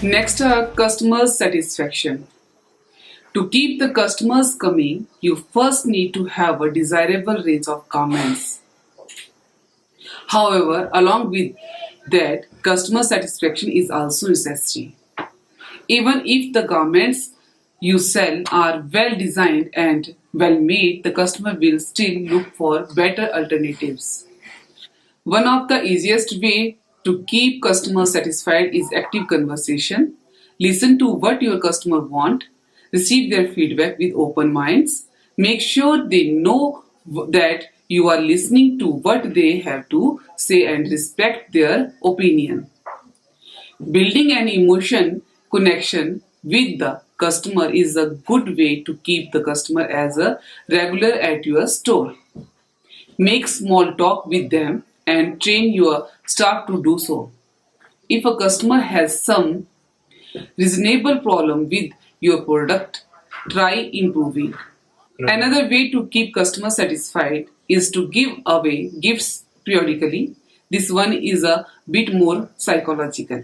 Next are customer satisfaction. To keep the customers coming, you first need to have a desirable range of garments. However, along with that, customer satisfaction is also necessary. Even if the garments you sell are well designed and well made, the customer will still look for better alternatives. One of the easiest way to keep customers satisfied is active conversation. Listen to what your customer want, receive their feedback with open minds, make sure they know that you are listening to what they have to say and respect their opinion. Building an emotion connection with the customer is a good way to keep the customer as a regular at your store. Make small talk with them and train your staff to do so. If a customer has some reasonable problem with your product, try improving. Another way to keep customers satisfied is to give away gifts periodically. This one is a bit more psychological.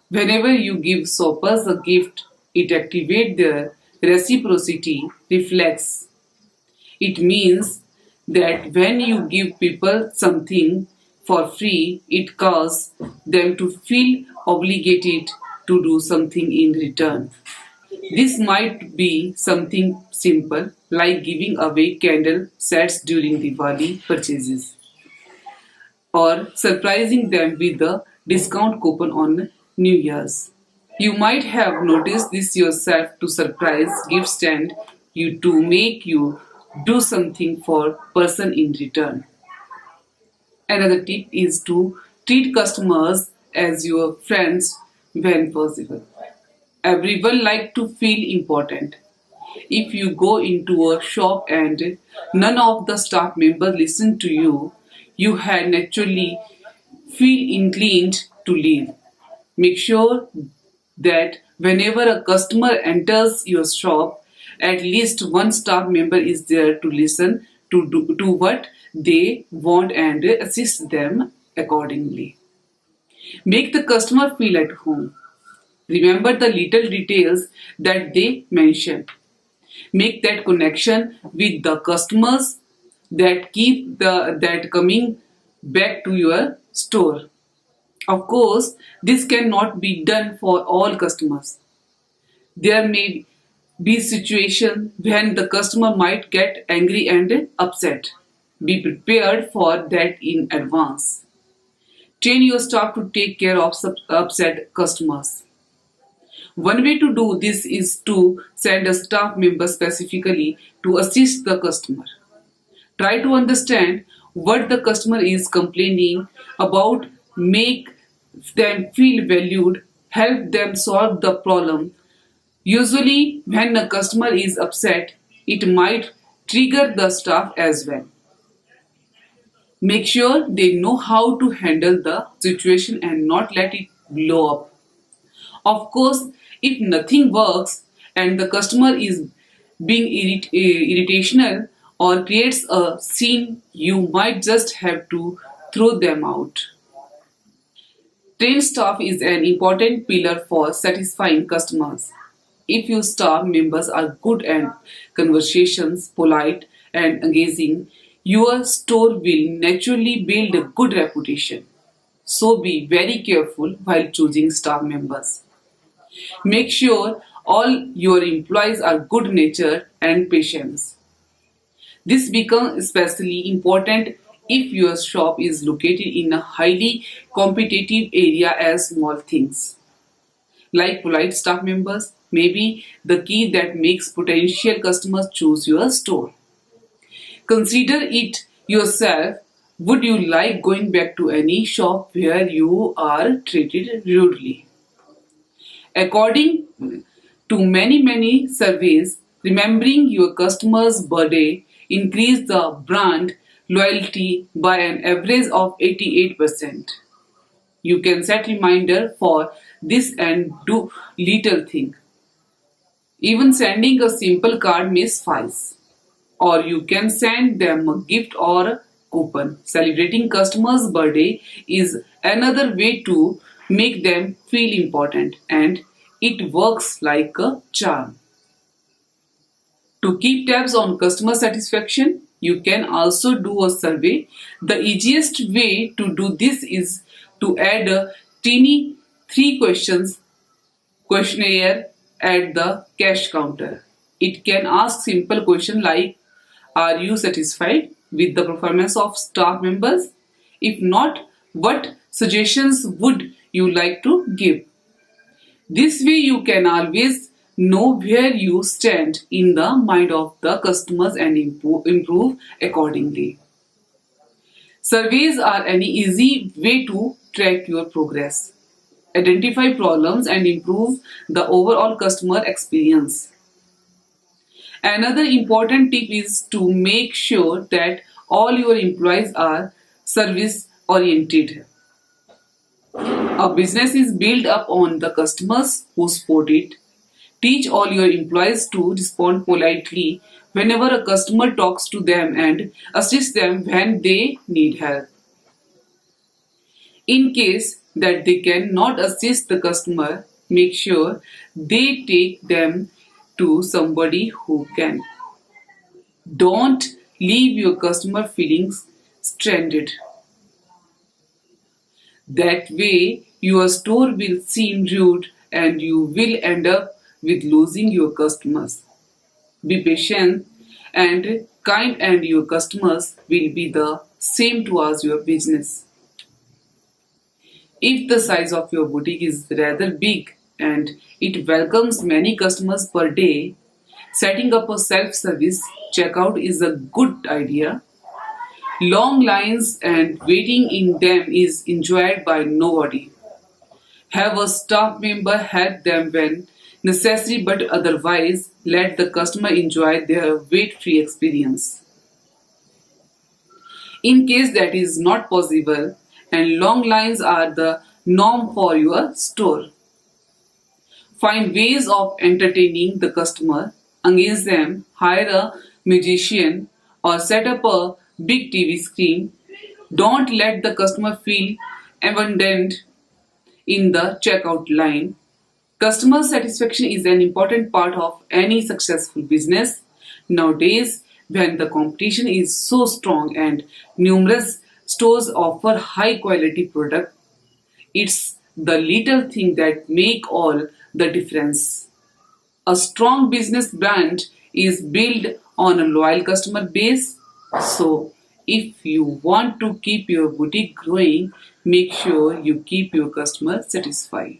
Whenever you give shoppers a gift, it activates their reciprocity reflex. It means that when you give people something for free, it causes them to feel obligated to do something in return. This might be something simple like giving away candle sets during Diwali purchases or surprising them with a discount coupon on New Year's. You might have noticed this yourself to surprise gifts tend you to make you do something for person in return. Another tip is to treat customers as your friends when possible. Everyone like to feel important. If you go into a shop and none of the staff members listen to you, you had naturally feel inclined to leave. Make sure that whenever a customer enters your shop, at least one staff member is there to listen to what they want and assist them accordingly. Make the customer feel at home. Remember the little details that they mention. Make that connection with the customers that keep that coming back to your store. Of course, this cannot be done for all customers. There may be situations when the customer might get angry and upset. Be prepared for that in advance. Train your staff to take care of upset customers. One way to do this is to send a staff member specifically to assist the customer. Try to understand what the customer is complaining about, make them feel valued, help them solve the problem. Usually, when a customer is upset, it might trigger the staff as well. Make sure they know how to handle the situation and not let it blow up. Of course, if nothing works and the customer is being irritational or creates a scene, you might just have to throw them out. Trained staff is an important pillar for satisfying customers. If your staff members are good at conversations, polite, and engaging, your store will naturally build a good reputation. So be very careful while choosing staff members. Make sure all your employees are good natured and patient. This becomes especially important if your shop is located in a highly competitive area as small things. Like polite staff members may be the key that makes potential customers choose your store. Consider it yourself. Would you like going back to any shop where you are treated rudely? According to many surveys, remembering your customer's birthday increased the brand loyalty by an average of 88%. You can set reminder for this and do little thing. Even sending a simple card may suffice. Or you can send them a gift or a coupon. Celebrating customers' birthday is another way to make them feel important, and it works like a charm. To keep tabs on customer satisfaction, you can also do a survey. The easiest way to do this is to add a teeny three questions questionnaire at the cash counter. It can ask simple questions like, are you satisfied with the performance of staff members? If not, what suggestions would you like to give? This way you can always know where you stand in the mind of the customers and improve accordingly. Surveys are an easy way to track your progress, identify problems, and improve the overall customer experience. Another important tip is to make sure that all your employees are service oriented. A business is built up on the customers who support it. Teach all your employees to respond politely whenever a customer talks to them and assist them when they need help. In case that they cannot assist the customer, make sure they take them to somebody who can. Don't leave your customer feelings stranded. That way, your store will seem rude and you will end up with losing your customers. Be patient and kind, and your customers will be the same towards your business. If the size of your boutique is rather big and it welcomes many customers per day, setting up a self service checkout is a good idea. Long lines and waiting in them is enjoyed by nobody. Have a staff member help them when necessary, but otherwise let the customer enjoy their wait-free experience. In case that is not possible and long lines are the norm for your store, find ways of entertaining the customer, engage them, hire a musician, or set up a big TV screen. Don't let the customer feel abandoned in the checkout line. Customer satisfaction is an important part of any successful business. Nowadays, when the competition is so strong and numerous stores offer high quality product, it's the little thing that make all the difference. A strong business brand is built on a loyal customer base. So, if you want to keep your boutique growing, make sure you keep your customer satisfied.